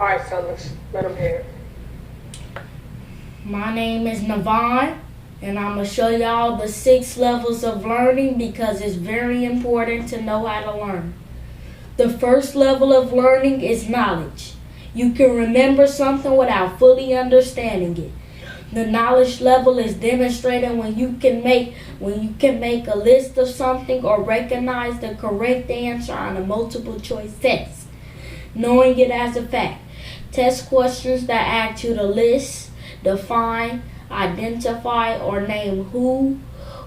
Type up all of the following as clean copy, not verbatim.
Alright, fellas, let them hear it. My name is Navon, and I'm going to show y'all the 6 levels of learning because it's very important to know how to learn. The first level of learning is knowledge. You can remember something without fully understanding it. The knowledge level is demonstrated when you can make a list of something or recognize the correct answer on a multiple choice test, knowing it as a fact. Test questions that ask you to list, define, identify, or name who,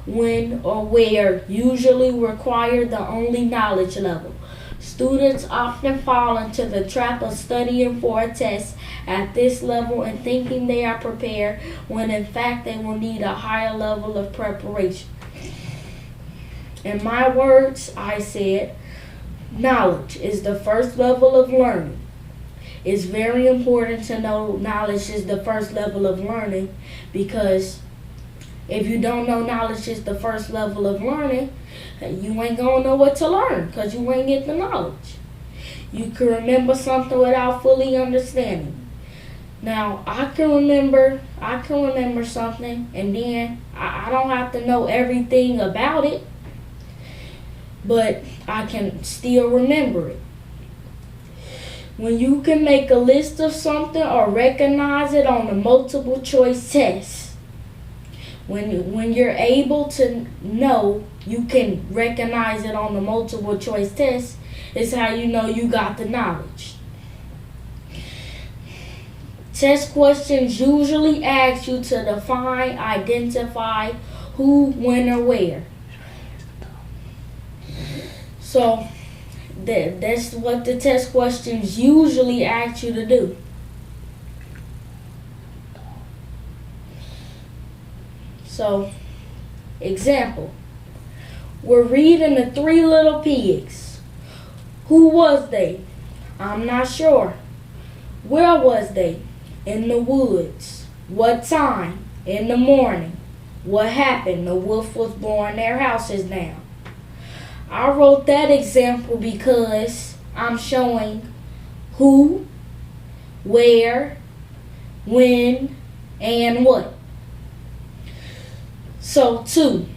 when, or where usually require the only knowledge level. Students often fall into the trap of studying for a test at this level and thinking they are prepared when in fact they will need a higher level of preparation. In my words, I said, knowledge is the first level of learning. It's very important to know knowledge is the first level of learning because if you don't know knowledge is the first level of learning, you ain't gonna know what to learn because you ain't get the knowledge. You can remember something without fully understanding. Now, I can remember something and then I don't have to know everything about it, but I can still remember it. When you can make a list of something or recognize it on a multiple choice test, when you're able to know you can recognize it on the multiple choice test, is how you know you got the knowledge. Test questions usually ask you to define, identify who, when, or where. So that's what the test questions usually ask you to do. So, example, we're reading the 3 Little Pigs. Who was they? I'm not sure. Where was they? In the woods. What time? In the morning. What happened? The wolf was blowing their houses down. I wrote that example because I'm showing who, where, when, and what. So 2.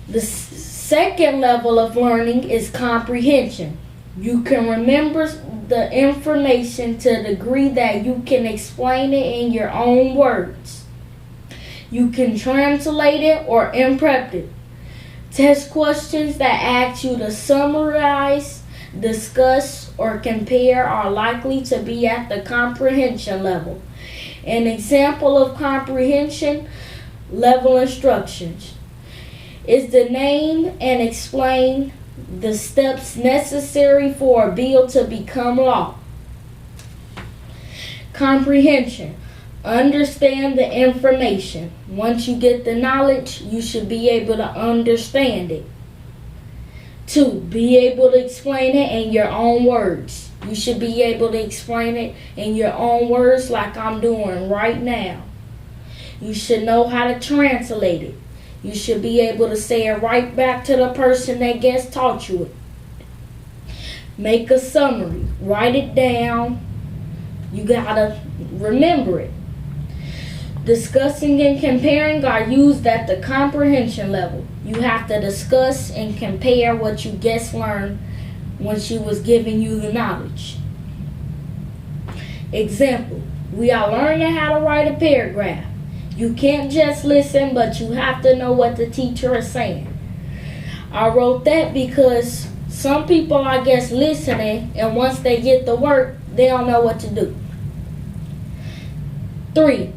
The second level of learning is comprehension. You can remember the information to the degree that you can explain it in your own words. You can translate it or interpret it. Test questions that ask you to summarize, discuss, or compare are likely to be at the comprehension level. An example of comprehension level instructions is to name and explain the steps necessary for a bill to become law. Comprehension. Understand the information. Once you get the knowledge, you should be able to understand it. 2. Be able to explain it in your own words. You should be able to explain it in your own words like I'm doing right now. You should know how to translate it. You should be able to say it right back to the person that gets taught you it. Make a summary. Write it down. You gotta remember it. Discussing and comparing are used at the comprehension level. You have to discuss and compare what you just learned when she was giving you the knowledge. Example, we are learning how to write a paragraph. You can't just listen, but you have to know what the teacher is saying. I wrote that because some people are just listening, and once they get the work, they don't know what to do. 3.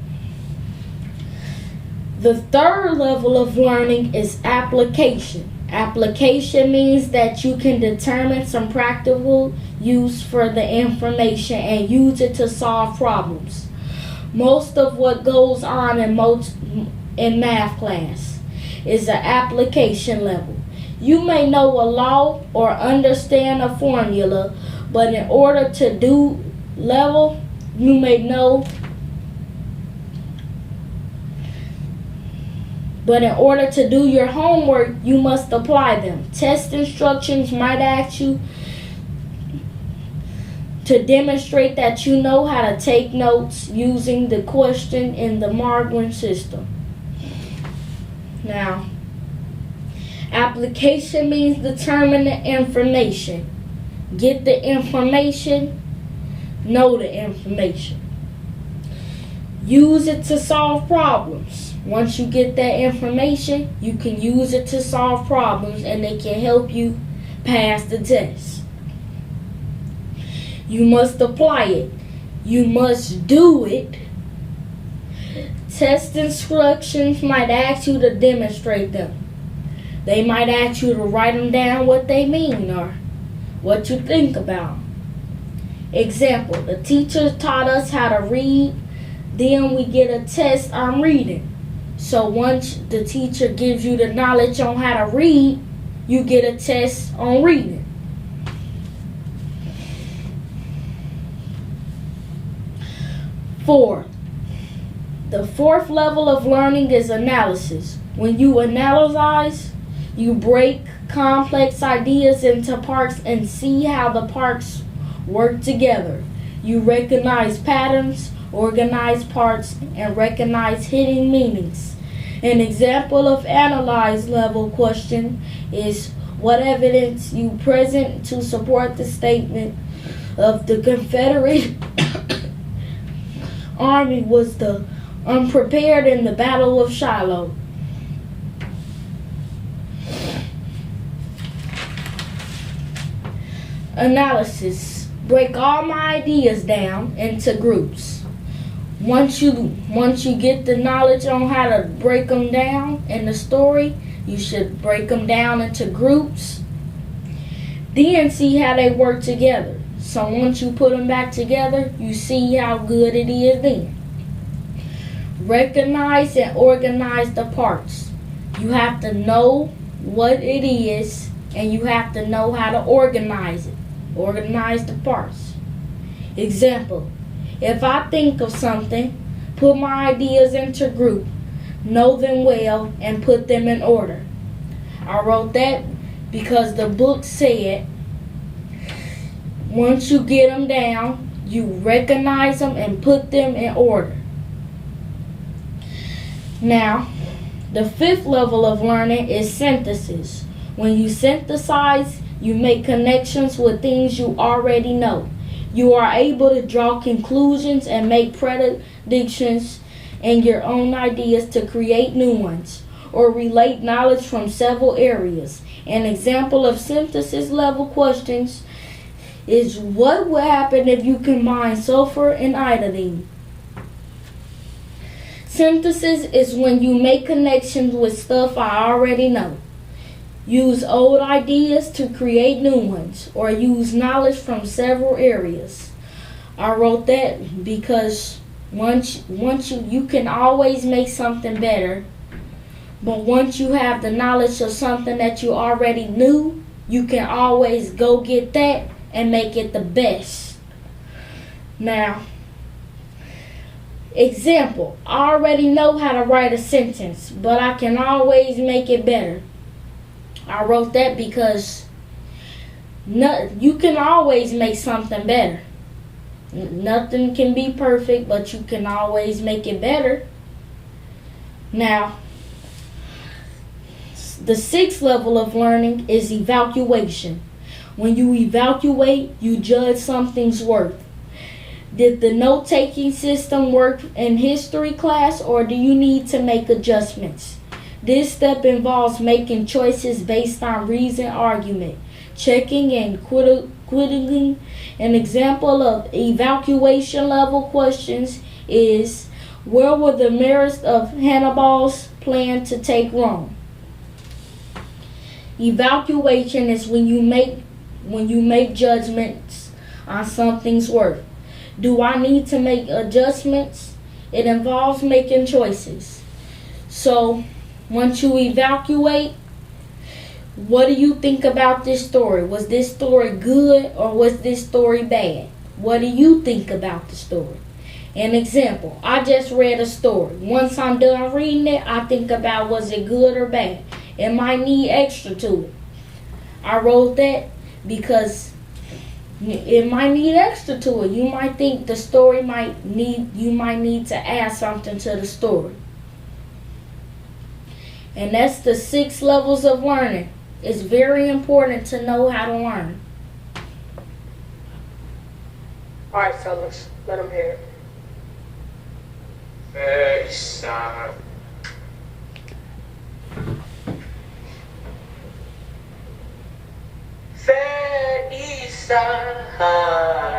The third level of learning is application. Application means that you can determine some practical use for the information and use it to solve problems. Most of what goes on in math class is the application level. You may know a law or understand a formula, but in order to do level, you may know But in order to do your homework, you must apply them. Test instructions might ask you to demonstrate that you know how to take notes using the question in the Margin system. Now, application means determine the information. Get the information, know the information. Use it to solve problems. Once you get that information, you can use it to solve problems and it can help you pass the test. You must apply it. You must do it. Test instructions might ask you to demonstrate them. They might ask you to write them down what they mean or what you think about. Example, the teacher taught us how to read. Then we get a test on reading. So once the teacher gives you the knowledge on how to read, you get a test on reading. 4. The fourth level of learning is analysis. When you analyze, you break complex ideas into parts and see how the parts work together. You recognize patterns, organize parts, and recognize hidden meanings. An example of analyze level question is what evidence you present to support the statement of the Confederate Army was the unprepared in the Battle of Shiloh. Analysis. Break all my ideas down into groups. Once you get the knowledge on how to break them down in the story, you should break them down into groups. Then see how they work together. So once you put them back together, you see how good it is then. Recognize and organize the parts. You have to know what it is and you have to know how to organize it. Organize the parts. Example, if I think of something, put my ideas into a group, know them well, and put them in order. I wrote that because the book said once you get them down, you recognize them and put them in order. Now, the fifth level of learning is synthesis. When you synthesize, you make connections with things you already know. You are able to draw conclusions and make predictions and your own ideas to create new ones or relate knowledge from several areas. An example of synthesis level questions is what would happen if you combine sulfur and iodine? Synthesis is when you make connections with stuff I already know. Use old ideas to create new ones or use knowledge from several areas. I wrote that because once you can always make something better, but once you have the knowledge of something that you already knew, you can always go get that and make it the best. Now, example, I already know how to write a sentence, but I can always make it better. I wrote that because you can always make something better. Nothing can be perfect, but you can always make it better. Now, the sixth level of learning is evaluation. When you evaluate, you judge something's worth. Did the note-taking system work in history class, or do you need to make adjustments? This step involves making choices based on reason argument, checking and quitting. An example of evaluation level questions is, where were the merits of Hannibal's plan to take Rome? Evaluation is when you make judgments on something's worth. Do I need to make adjustments? It involves making choices. So, once you evaluate, what do you think about this story? Was this story good or was this story bad? What do you think about the story? An example, I just read a story. Once I'm done reading it, I think about was it good or bad? It might need extra to it. I wrote that because it might need extra to it. You might think the story you might need to add something to the story. And that's the 6 levels of learning. It's very important to know how to learn. All right, fellas, let them hear it. Face Fair East Side.